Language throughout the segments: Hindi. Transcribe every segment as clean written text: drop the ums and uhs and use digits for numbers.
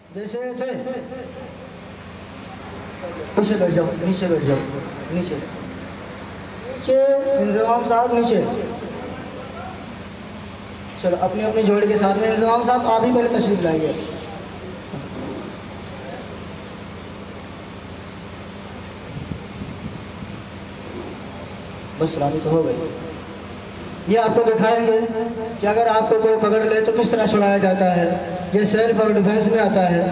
जैसे थे पीछे बैठ जाओ, नीचे बैठ जाओ, नीचे नीचे इंतजाम साहब नीचे। चलो अपनी अपनी जोड़ी के साथ में इंतजाम साहब आप ही पहले तशरीफ लाइए। बस सलामी तो हो गई। ये आपको दिखाएंगे कि अगर आपको कोई पकड़ ले तो किस तरह छुड़ाया जाता है। ये सेल्फ और डिफेंस में आता है।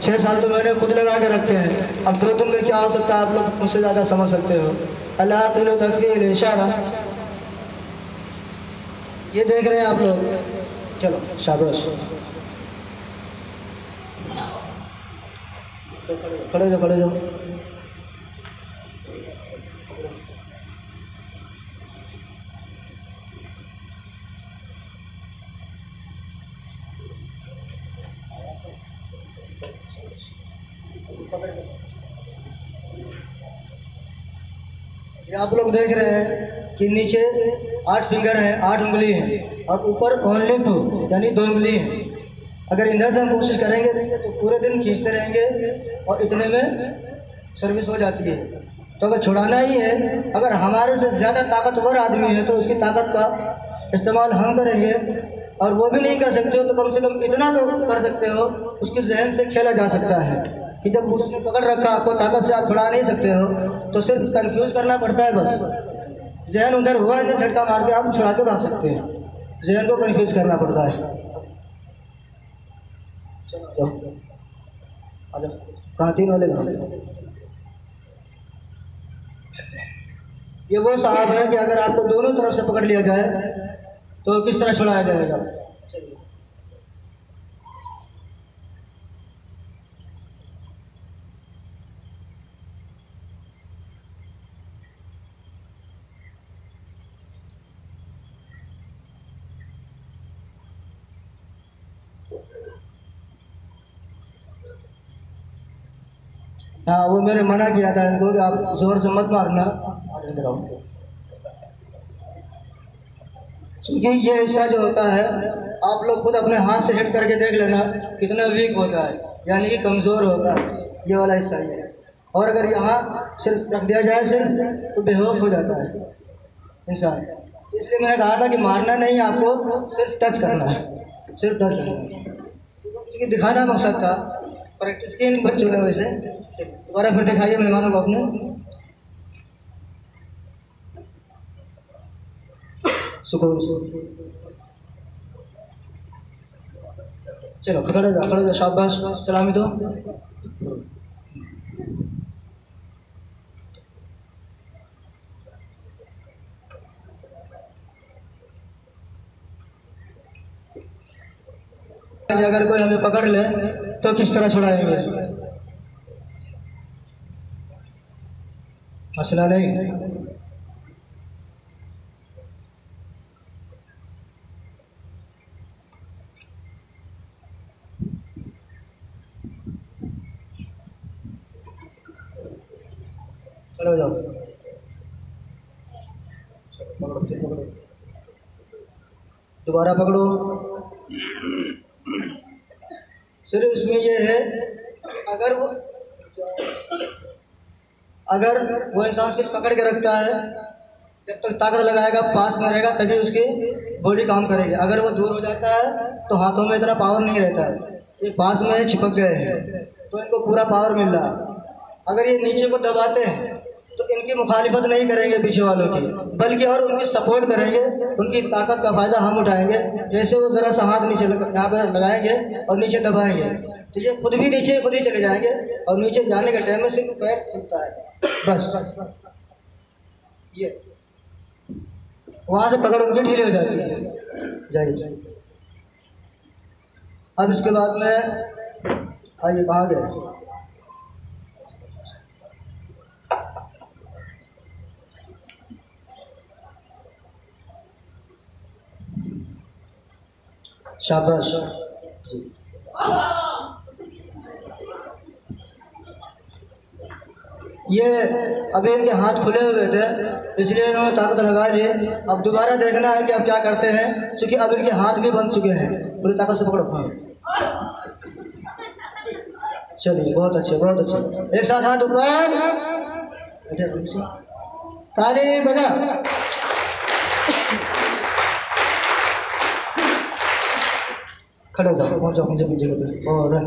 6 साल तो मैंने खुद लगा के रखे हैं। अब 2 दिन में क्या हो सकता है आप लोग मुझसे ज़्यादा समझ सकते हो। अल्लाह किलो तकबीर इशारा, ये देख रहे हैं आप लोग। चलो शाबाश, खड़े जाओ, खड़े जाओ। ये आप लोग देख रहे हैं कि नीचे 8 फिंगर हैं, 8 उंगली हैं और ऊपर ओनली 2 यानी 2 उंगली हैं। अगर इधर से हम कोशिश करेंगे तो पूरे दिन खींचते रहेंगे और इतने में सर्विस हो जाती है। तो अगर छुड़ाना ही है, अगर हमारे से ज़्यादा ताकतवर आदमी है तो उसकी ताकत का इस्तेमाल हम करेंगे। और वो भी नहीं कर सकते हो तो कम से कम इतना तो कर सकते हो, उसके जहन से खेला जा सकता है कि जब उसने पकड़ रखा आपको, ताकत से आप छुड़ा नहीं सकते हो तो सिर्फ कंफ्यूज करना पड़ता है। बस जहन उधर हुआ, इधर झटका मार के आप छुड़ा के भाग सकते हैं। जहन को कंफ्यूज करना पड़ता है। चलो आ जाओ, कहाँ 3 वाले गाँव। ये वो साहब है कि अगर आपको दोनों तरफ से पकड़ लिया जाए तो किस तरह छुड़ाया जाएगा। हाँ, वो मैंने मना किया था इनको कि आप जोर से मत मारना। क्योंकि ये हिस्सा जो होता है आप लोग खुद अपने हाथ से हिट करके देख लेना कितना वीक होता है, यानी कि कमज़ोर होता है। ये वाला हिस्सा ये है। और अगर यहाँ सिर्फ रख दिया जाए सिर्फ तो बेहोश हो जाता है इंसान। इसलिए मैंने कहा था कि मारना नहीं, आपको सिर्फ टच करना है, सिर्फ टच करना है। क्योंकि दिखाना मकसद था, प्रैक्टिस की इन बच्चों ने। वैसे दोबारा फिर दिखाइए मेहमानों को अपने। सुकून से चलो, खड़े जा, खड़े जा, शाबाश, सलामी दो। अगर कोई हमें पकड़ ले तो किस तरह छुड़ाएंगे। मसला नहीं। खड़े हो जाओ, पकड़ो, फिर पकड़ो, दोबारा पकड़ो। सिर्फ इसमें ये है, अगर वो इंसान सिर्फ पकड़ के रखता है, जब तक ताकत लगाएगा, पास में रहेगा, तभी उसकी बॉडी काम करेगी। अगर वो दूर हो जाता है तो हाथों में इतना पावर नहीं रहता है। ये पास में चिपक गए हैं तो इनको पूरा पावर मिल रहा है। अगर ये नीचे को दबाते हैं तो इनकी मुखालिफत नहीं करेंगे पीछे वालों की, बल्कि और उनकी सपोर्ट करेंगे। उनकी ताकत का फ़ायदा हम उठाएंगे। जैसे वो ज़रा सा हाथ नीचे यहाँ पर लगाएंगे और नीचे दबाएंगे तो ये खुद भी नीचे खुद ही चले जाएंगे और नीचे जाने के टाइम में सिर्फ पैर खुलता है बस। ये वहाँ से पकड़ उनकी ढीली हो जाती है। जाइए, अब इसके बाद में आइए, कहाँ गए। शाबाश। ये अभी इनके हाथ खुले हुए थे इसलिए इन्होंने ताकत लगा ली। अब दोबारा देखना है कि अब क्या करते हैं, क्योंकि अब इनके हाथ भी बंद चुके हैं। पूरी ताकत से पकड़ो। चलिए बहुत अच्छे बहुत अच्छे। एक साथ हाथ ऊपर, ताली बजा। खड़े हो जाओ, पहुँच जाओ मुझे और रन।